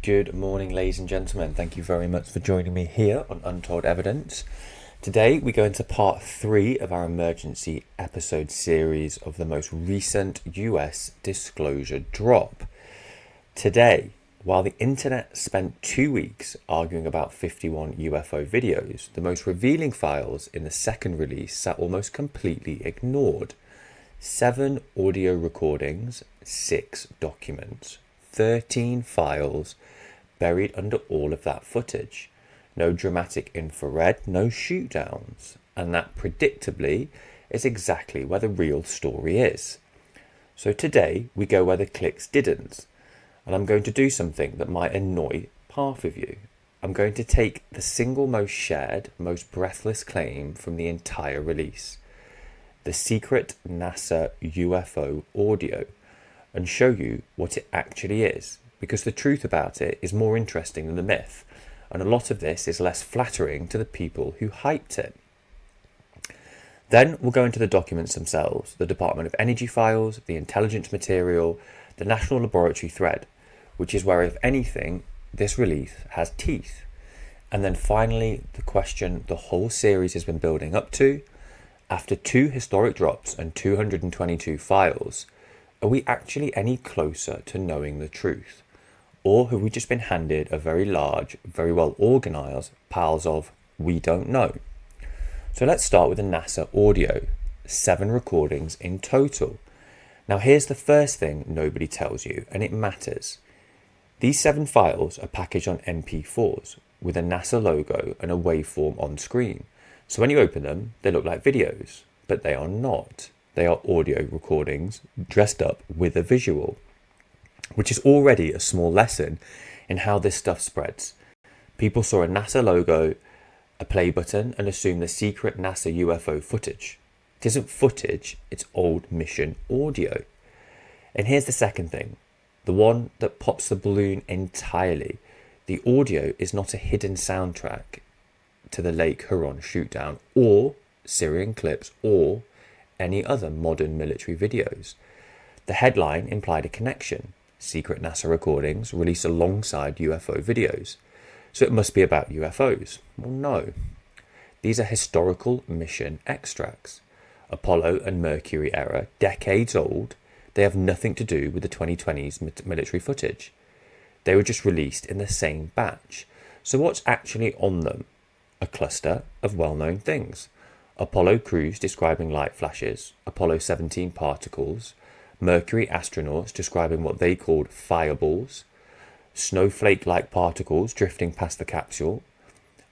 Good morning, ladies and gentlemen. Thank you very much for joining me here on Untold Evidence. Today we go into part 3 of our emergency episode series of the most recent US disclosure drop. Today, while the internet spent 2 weeks arguing about 51 UFO videos, the most revealing files in the second release sat almost completely ignored. 7 audio recordings, 6 documents, 13 files buried under all of that footage. No dramatic infrared, no shootdowns. And that predictably is exactly where the real story is. So today we go where the clicks didn't. And I'm going to do something that might annoy half of you. I'm going to take the single most shared, most breathless claim from the entire release, the secret NASA UFO audio, and show you what it actually is, because the truth about it is more interesting than the myth, and a lot of this is less flattering to the people who hyped it. Then we'll go into the documents themselves, the Department of Energy files, the intelligence material, the National Laboratory thread, which is where, if anything, this release has teeth. And then finally, the question the whole series has been building up to: after 2 historic drops and 222 files, are we actually any closer to knowing the truth? Or have we just been handed a very large, very well organised piles of we don't know? So let's start with the NASA audio, 7 recordings in total. Now here's the first thing nobody tells you, and it matters. These 7 files are packaged on MP4s with a NASA logo and a waveform on screen. So when you open them, they look like videos, but they are not. They are audio recordings dressed up with a visual, which is already a small lesson in how this stuff spreads. People saw a NASA logo, a play button, and assumed the secret NASA UFO footage. It isn't footage, it's old mission audio. And here's the second thing, the one that pops the balloon entirely. The audio is not a hidden soundtrack to the Lake Huron shootdown or Syrian clips or any other modern military videos. The headline implied a connection. Secret NASA recordings released alongside UFO videos. So it must be about UFOs. Well, no. These are historical mission extracts. Apollo and Mercury era, decades old, they have nothing to do with the 2020s military footage. They were just released in the same batch. So what's actually on them? A cluster of well-known things. Apollo crews describing light flashes, Apollo 17 particles, Mercury astronauts describing what they called fireballs, snowflake-like particles drifting past the capsule,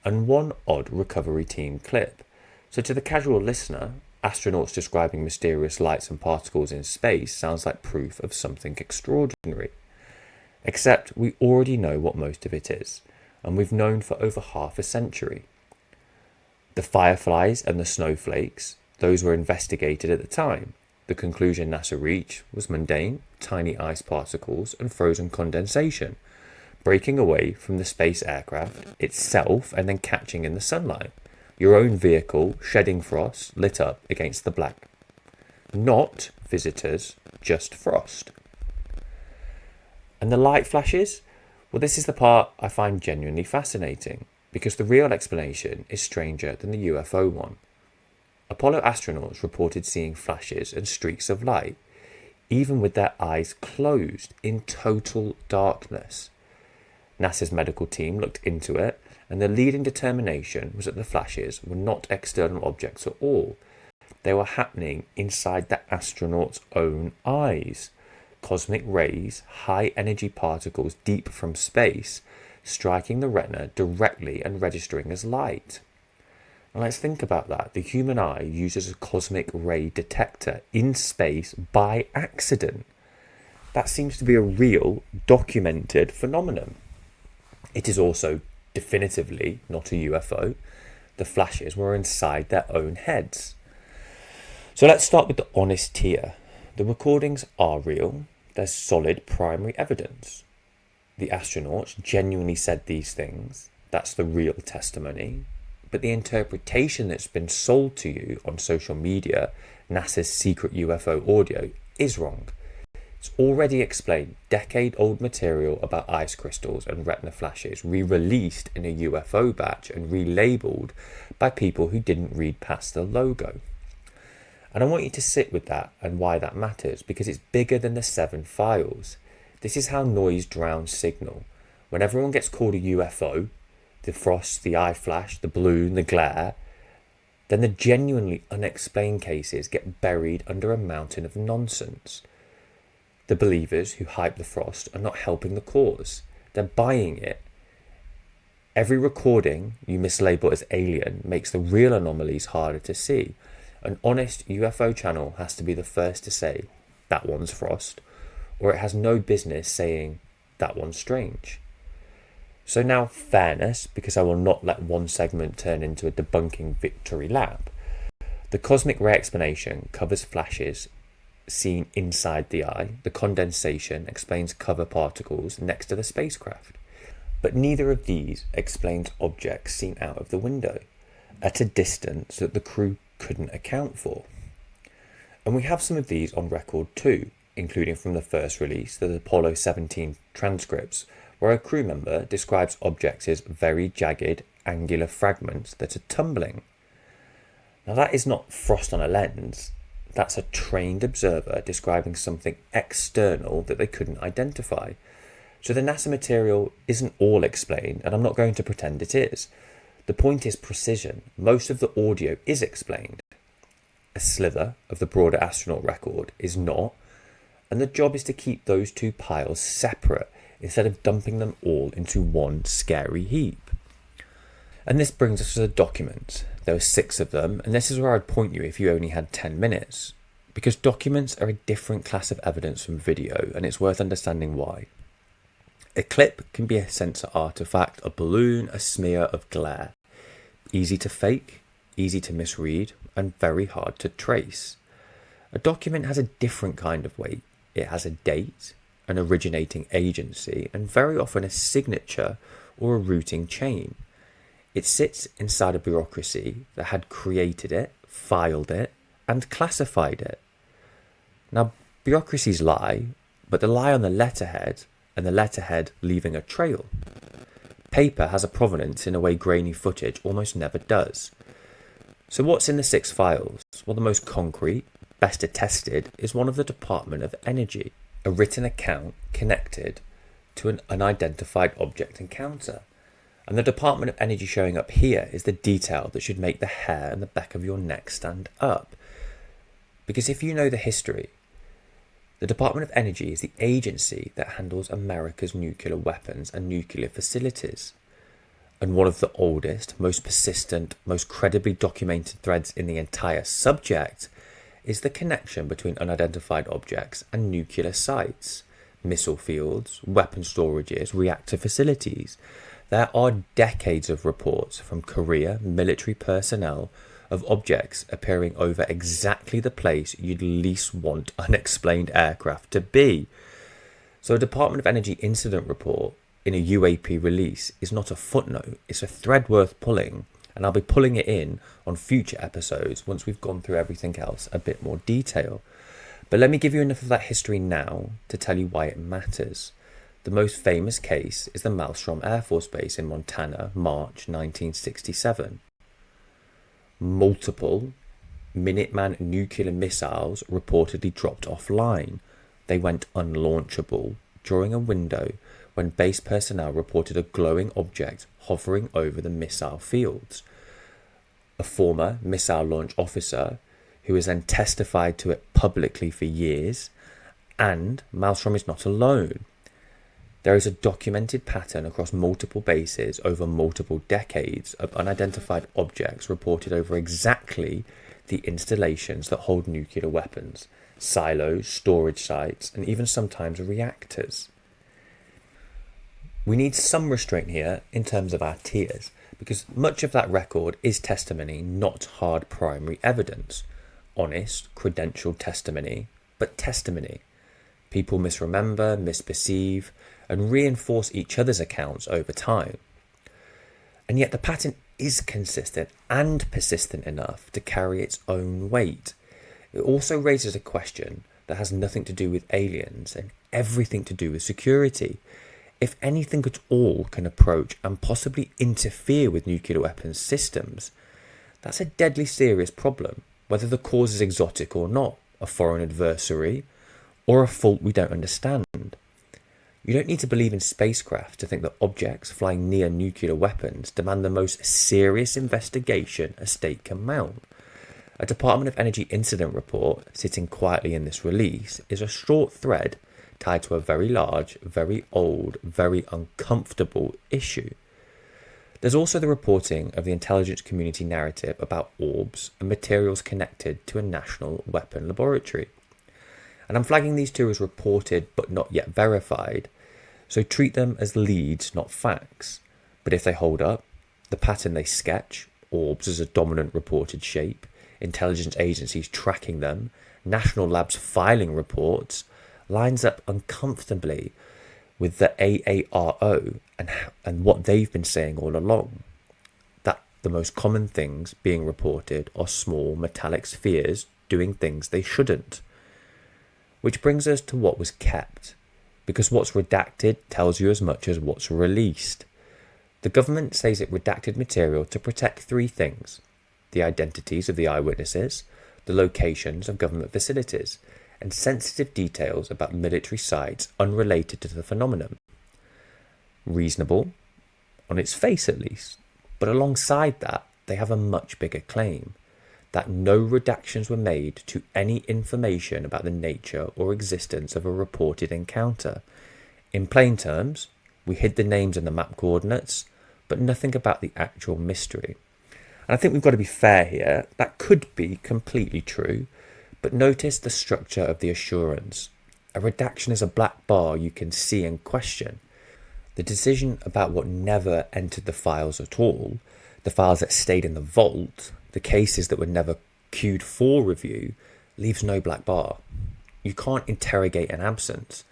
and one odd recovery team clip. So to the casual listener, astronauts describing mysterious lights and particles in space sounds like proof of something extraordinary. Except we already know what most of it is, and we've known for over half a century. The Fireflies and the snowflakes, those were investigated at the time. The conclusion NASA reached was mundane, tiny ice particles and frozen condensation, breaking away from the space aircraft itself and then catching in the sunlight. Your own vehicle shedding frost lit up against the black. Not visitors, just frost. And the light flashes? Well, this is the part I find genuinely fascinating, because the real explanation is stranger than the UFO one. Apollo astronauts reported seeing flashes and streaks of light, even with their eyes closed in total darkness. NASA's medical team looked into it, and the leading determination was that the flashes were not external objects at all. They were happening inside the astronauts' own eyes. Cosmic rays, high-energy particles deep from space, striking the retina directly and registering as light. And let's think about that. The human eye uses a cosmic ray detector in space by accident. That seems to be a real, documented phenomenon. It is also definitively not a UFO. The flashes were inside their own heads. So let's start with the honest tier. The recordings are real. There's solid primary evidence. The astronauts genuinely said these things. That's the real testimony. But the interpretation that's been sold to you on social media, NASA's secret UFO audio, is wrong. It's already explained decade-old material about ice crystals and retina flashes re-released in a UFO batch and relabeled by people who didn't read past the logo. And I want you to sit with that and why that matters, because it's bigger than the 7 files. This is how noise drowns signal. When everyone gets called a UFO, the frost, the eye flash, the balloon, the glare, then the genuinely unexplained cases get buried under a mountain of nonsense. The believers who hype the frost are not helping the cause. They're buying it. Every recording you mislabel as alien makes the real anomalies harder to see. An honest UFO channel has to be the first to say, that one's frost, or it has no business saying, that one's strange. So now, fairness, because I will not let one segment turn into a debunking victory lap. The cosmic ray explanation covers flashes seen inside the eye. The condensation explains cover particles next to the spacecraft. But neither of these explains objects seen out of the window at a distance that the crew couldn't account for. And we have some of these on record too, including from the first release, the Apollo 17 transcripts, where a crew member describes objects as very jagged, angular fragments that are tumbling. Now that is not frost on a lens, that's a trained observer describing something external that they couldn't identify. So the NASA material isn't all explained, and I'm not going to pretend it is. The point is precision. Most of the audio is explained. A slither of the broader astronaut record is not, and the job is to keep those two piles separate instead of dumping them all into one scary heap. And this brings us to the documents. There are 6 of them, and this is where I'd point you if you only had 10 minutes, because documents are a different class of evidence from video, and it's worth understanding why. A clip can be a sensor artifact, a balloon, a smear of glare. Easy to fake, easy to misread, and very hard to trace. A document has a different kind of weight. It has a date, an originating agency, and very often a signature or a routing chain. It sits inside a bureaucracy that had created it, filed it, and classified it. Now, bureaucracies lie, but they lie on the letterhead, and the letterhead leaving a trail. Paper has a provenance in a way grainy footage almost never does. So what's in the 6 files? Well, the most concrete, best attested, is one of the Department of Energy, a written account connected to an unidentified object encounter. And the Department of Energy showing up here is the detail that should make the hair and the back of your neck stand up. Because if you know the history, the Department of Energy is the agency that handles America's nuclear weapons and nuclear facilities. And one of the oldest, most persistent, most credibly documented threads in the entire subject is the connection between unidentified objects and nuclear sites, missile fields, weapon storages, reactor facilities. There are decades of reports from Korea military personnel of objects appearing over exactly the place you'd least want unexplained aircraft to be. So a Department of Energy incident report in a UAP release is not a footnote, it's a thread worth pulling, and I'll be pulling it in on future episodes once we've gone through everything else a bit more detail. But let me give you enough of that history now to tell you why it matters. The most famous case is the Malmstrom Air Force Base in Montana, March 1967. Multiple Minuteman nuclear missiles reportedly dropped offline. They went unlaunchable during a window when base personnel reported a glowing object hovering over the missile fields. A former missile launch officer, who has then testified to it publicly for years, and Malmstrom is not alone. There is a documented pattern across multiple bases over multiple decades of unidentified objects reported over exactly the installations that hold nuclear weapons, silos, storage sites, and even sometimes reactors. We need some restraint here in terms of our tiers, because much of that record is testimony, not hard primary evidence. Honest, credentialed testimony, but testimony. People misremember, misperceive, and reinforce each other's accounts over time. And yet the pattern is consistent and persistent enough to carry its own weight. It also raises a question that has nothing to do with aliens and everything to do with security. If anything at all can approach and possibly interfere with nuclear weapons systems, that's a deadly serious problem, whether the cause is exotic or not, a foreign adversary, or a fault we don't understand. You don't need to believe in spacecraft to think that objects flying near nuclear weapons demand the most serious investigation a state can mount. A Department of Energy incident report sitting quietly in this release is a short thread tied to a very large, very old, very uncomfortable issue. There's also the reporting of the intelligence community narrative about orbs and materials connected to a national weapon laboratory. And I'm flagging these two as reported but not yet verified, so treat them as leads, not facts. But if they hold up, the pattern they sketch, orbs as a dominant reported shape, intelligence agencies tracking them, national labs filing reports, lines up uncomfortably with the AARO and what they've been saying all along. That the most common things being reported are small metallic spheres doing things they shouldn't. Which brings us to what was kept, because what's redacted tells you as much as what's released. The government says it redacted material to protect three things: the identities of the eyewitnesses, the locations of government facilities, and sensitive details about military sites unrelated to the phenomenon. Reasonable, on its face at least, but alongside that, they have a much bigger claim: that no redactions were made to any information about the nature or existence of a reported encounter. In plain terms, we hid the names and the map coordinates, but nothing about the actual mystery. And I think we've got to be fair here. That could be completely true, but notice the structure of the assurance. A redaction is a black bar you can see and question. The decision about what never entered the files at all, the files that stayed in the vault, the cases that were never queued for review, leaves no black bar. You can't interrogate an absence.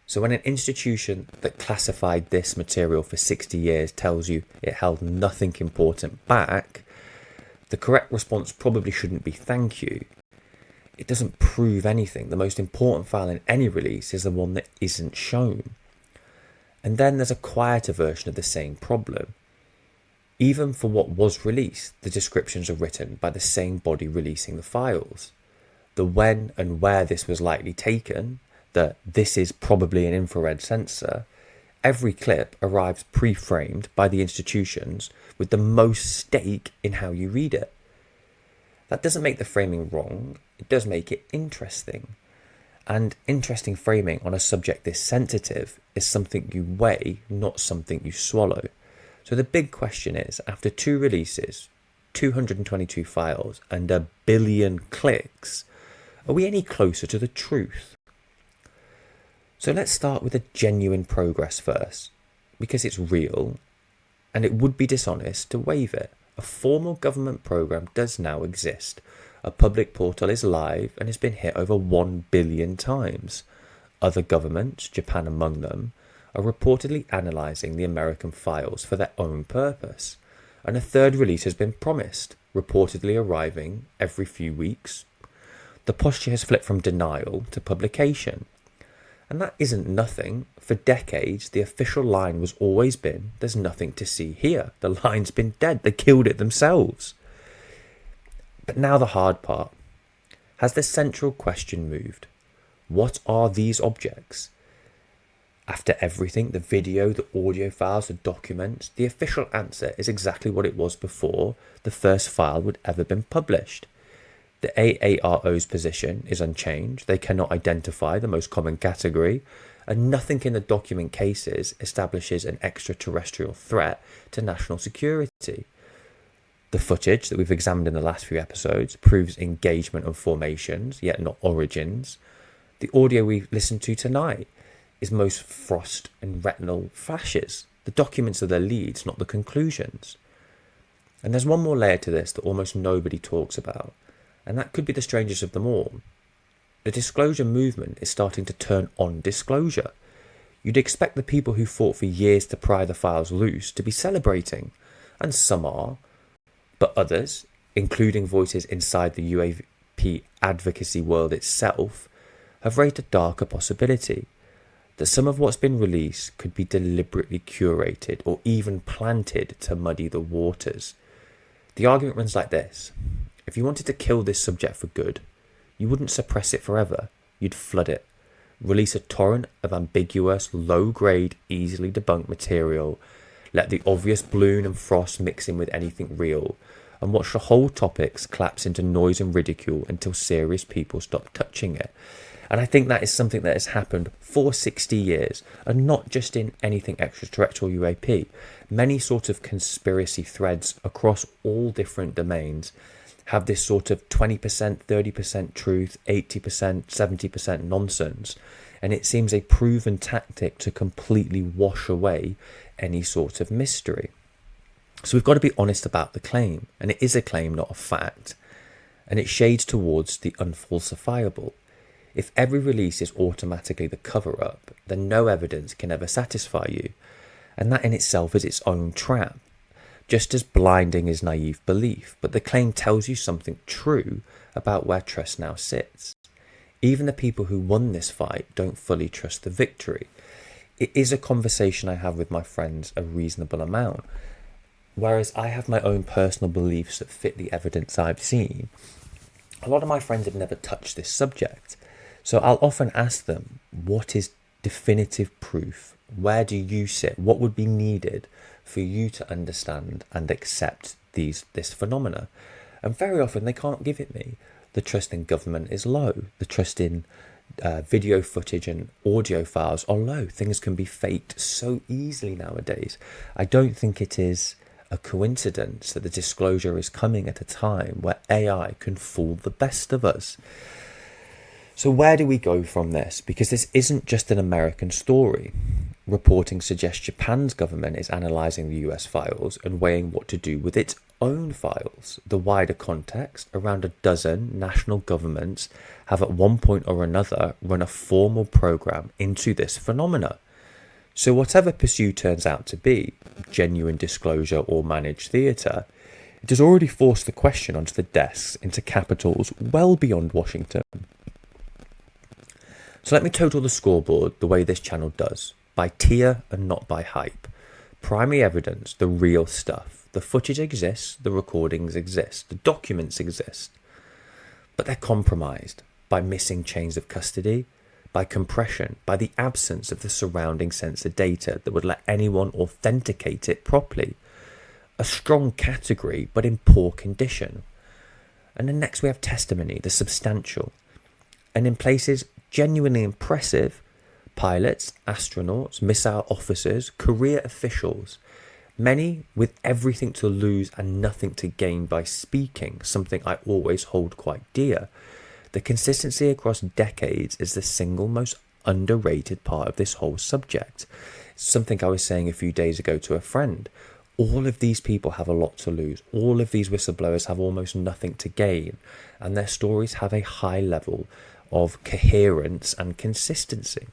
So when an institution that classified this material for 60 years tells you it held nothing important back, the correct response probably shouldn't be thank you. It doesn't prove anything. The most important file in any release is the one that isn't shown. And then there's a quieter version of the same problem. Even for what was released, the descriptions are written by the same body releasing the files. The when and where this was likely taken, that this is probably an infrared sensor, every clip arrives pre-framed by the institutions with the most stake in how you read it. That doesn't make the framing wrong, it does make it interesting. And interesting framing on a subject this sensitive is something you weigh, not something you swallow. So the big question is, after 2 releases, 222 files, and 1 billion clicks, are we any closer to the truth? So let's start with a genuine progress first, because it's real, and it would be dishonest to waive it. A formal government program does now exist. A public portal is live and has been hit over 1 billion times. Other governments, Japan among them, are reportedly analysing the American files for their own purpose, and a third release has been promised, reportedly arriving every few weeks. The posture has flipped from denial to publication. And that isn't nothing. For decades, the official line was always been, there's nothing to see here. The line's been dead. They killed it themselves. But now the hard part. Has the central question moved? What are these objects? After everything, the video, the audio files, the documents, the official answer is exactly what it was before the first file would ever been published. The AARO's position is unchanged. They cannot identify the most common category, and nothing in the document cases establishes an extraterrestrial threat to national security. The footage that we've examined in the last few episodes proves engagement of formations, yet not origins. The audio we've listened to tonight is most frost and retinal flashes. The documents are the leads, not the conclusions. And there's one more layer to this that almost nobody talks about, and that could be the strangest of them all. The disclosure movement is starting to turn on disclosure. You'd expect the people who fought for years to pry the files loose to be celebrating, and some are, but others, including voices inside the UAP advocacy world itself, have raised a darker possibility that some of what's been released could be deliberately curated or even planted to muddy the waters. The argument runs like this. If you wanted to kill this subject for good, you wouldn't suppress it forever. You'd flood it, release a torrent of ambiguous, low-grade, easily debunked material, let the obvious balloon and frost mix in with anything real, and watch the whole topics collapse into noise and ridicule until serious people stop touching it. And I think that is something that has happened for 60 years, and not just in anything extraterrestrial UAP. Many sort of conspiracy threads across all different domains have this sort of 20%, 30% truth, 80%, 70% nonsense. And it seems a proven tactic to completely wash away any sort of mystery. So we've got to be honest about the claim. And it is a claim, not a fact. And it shades towards the unfalsifiable. If every release is automatically the cover-up, then no evidence can ever satisfy you. And that in itself is its own trap. Just as blinding is naive belief, but the claim tells you something true about where trust now sits. Even the people who won this fight don't fully trust the victory. It is a conversation I have with my friends a reasonable amount. Whereas I have my own personal beliefs that fit the evidence I've seen, a lot of my friends have never touched this subject. So I'll often ask them, what is definitive proof? Where do you sit? What would be needed for you to understand and accept this phenomena? And very often they can't give it me. The trust in government is low. The trust in video footage and audio files are low. Things can be faked so easily nowadays. I don't think it is a coincidence that the disclosure is coming at a time where AI can fool the best of us. So where do we go from this? Because this isn't just an American story. Reporting suggests Japan's government is analysing the US files and weighing what to do with its own files. The wider context, around a dozen national governments have at one point or another run a formal programme into this phenomena. So whatever pursuit turns out to be, genuine disclosure or managed theatre, it has already forced the question onto the desks into capitals well beyond Washington. So let me total the scoreboard the way this channel does, by tier and not by hype. Primary evidence, the real stuff. The footage exists, the recordings exist, the documents exist. But they're compromised by missing chains of custody, by compression, by the absence of the surrounding sensor data that would let anyone authenticate it properly. A strong category, but in poor condition. And then next we have testimony, the substantial. And in places genuinely impressive, pilots, astronauts, missile officers, career officials, many with everything to lose and nothing to gain by speaking, something I always hold quite dear. The consistency across decades is the single most underrated part of this whole subject. Something I was saying a few days ago to a friend. All of these people have a lot to lose. All of these whistleblowers have almost nothing to gain. And their stories have a high level of coherence and consistency.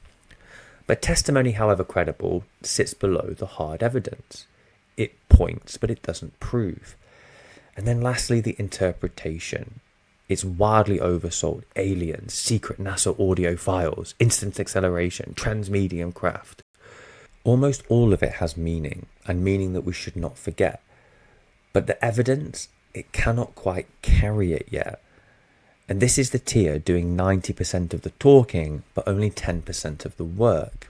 But testimony, however credible, sits below the hard evidence. It points, but it doesn't prove. And then lastly, the interpretation. It's wildly oversold. Aliens, secret NASA audio files, instant acceleration, transmedium craft. Almost all of it has meaning, and meaning that we should not forget. But the evidence, it cannot quite carry it yet. And this is the tier doing 90% of the talking, but only 10% of the work.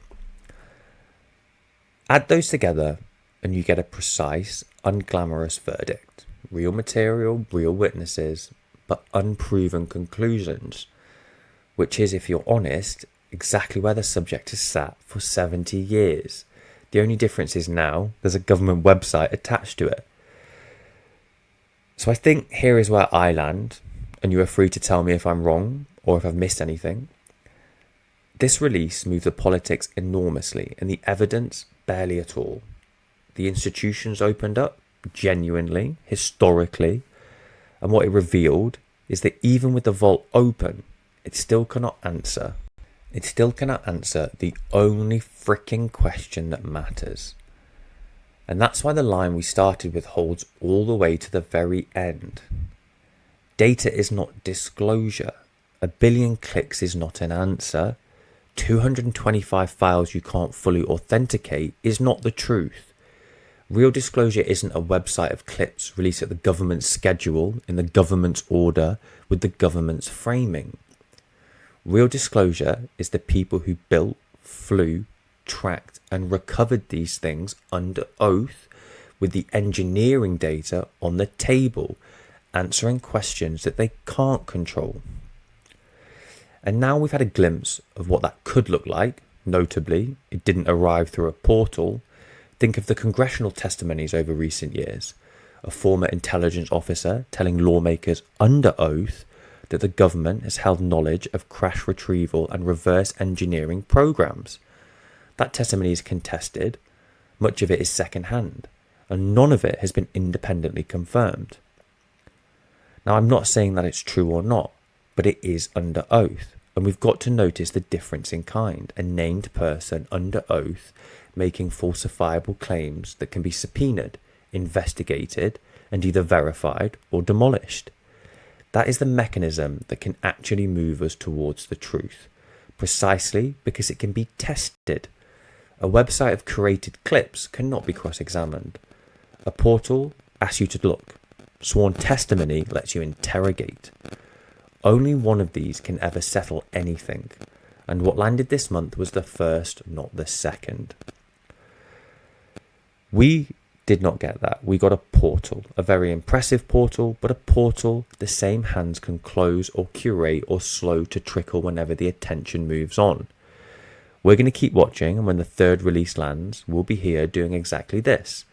Add those together, and you get a precise, unglamorous verdict. Real material, real witnesses, but unproven conclusions. Which is, if you're honest, exactly where the subject has sat for 70 years. The only difference is now there's a government website attached to it. So I think here is where I land. And you are free to tell me if I'm wrong or if I've missed anything. This release moved the politics enormously and the evidence barely at all. The institutions opened up genuinely, historically, and what it revealed is that even with the vault open, it still cannot answer. It still cannot answer the only freaking question that matters. And that's why the line we started with holds all the way to the very end. Data is not disclosure, a billion clicks is not an answer, 225 files you can't fully authenticate is not the truth. Real disclosure isn't a website of clips released at the government's schedule, in the government's order, with the government's framing. Real disclosure is the people who built, flew, tracked and recovered these things under oath, with the engineering data on the table, answering questions that they can't control. And now we've had a glimpse of what that could look like. Notably, it didn't arrive through a portal. Think of the congressional testimonies over recent years. A former intelligence officer telling lawmakers under oath that the government has held knowledge of crash retrieval and reverse engineering programs. That testimony is contested. Much of it is second-hand, and none of it has been independently confirmed. Now, I'm not saying that it's true or not, but it is under oath, and we've got to notice the difference in kind. A named person under oath making falsifiable claims that can be subpoenaed, investigated, and either verified or demolished. That is the mechanism that can actually move us towards the truth, precisely because it can be tested. A website of curated clips cannot be cross-examined. A portal asks you to look. Sworn testimony lets you interrogate. Only one of these can ever settle anything, and what landed this month was the first, not the second. We did not get that. We got a portal, a very impressive portal, but a portal the same hands can close or curate or slow to trickle whenever the attention moves on. We're going to keep watching, and when the third release lands, we'll be here doing exactly this,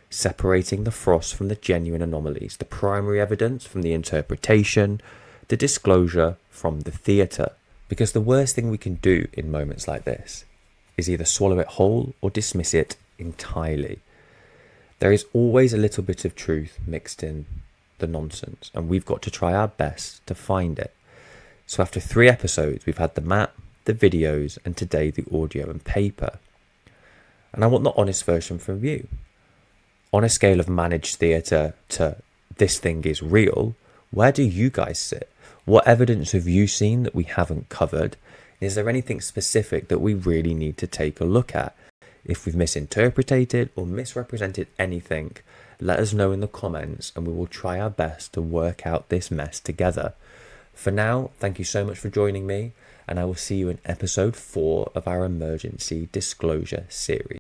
separating the frost from the genuine anomalies, the primary evidence from the interpretation, the disclosure from the theatre. Because the worst thing we can do in moments like this is either swallow it whole or dismiss it entirely. There is always a little bit of truth mixed in the nonsense, and we've got to try our best to find it. So after 3 episodes, we've had the map, the videos, and today the audio and paper. And I want the honest version from you. On a scale of managed theatre to this thing is real, where do you guys sit? What evidence have you seen that we haven't covered? Is there anything specific that we really need to take a look at? If we've misinterpreted or misrepresented anything, let us know in the comments and we will try our best to work out this mess together. For now, thank you so much for joining me, and I will see you in episode 4 of our emergency disclosure series.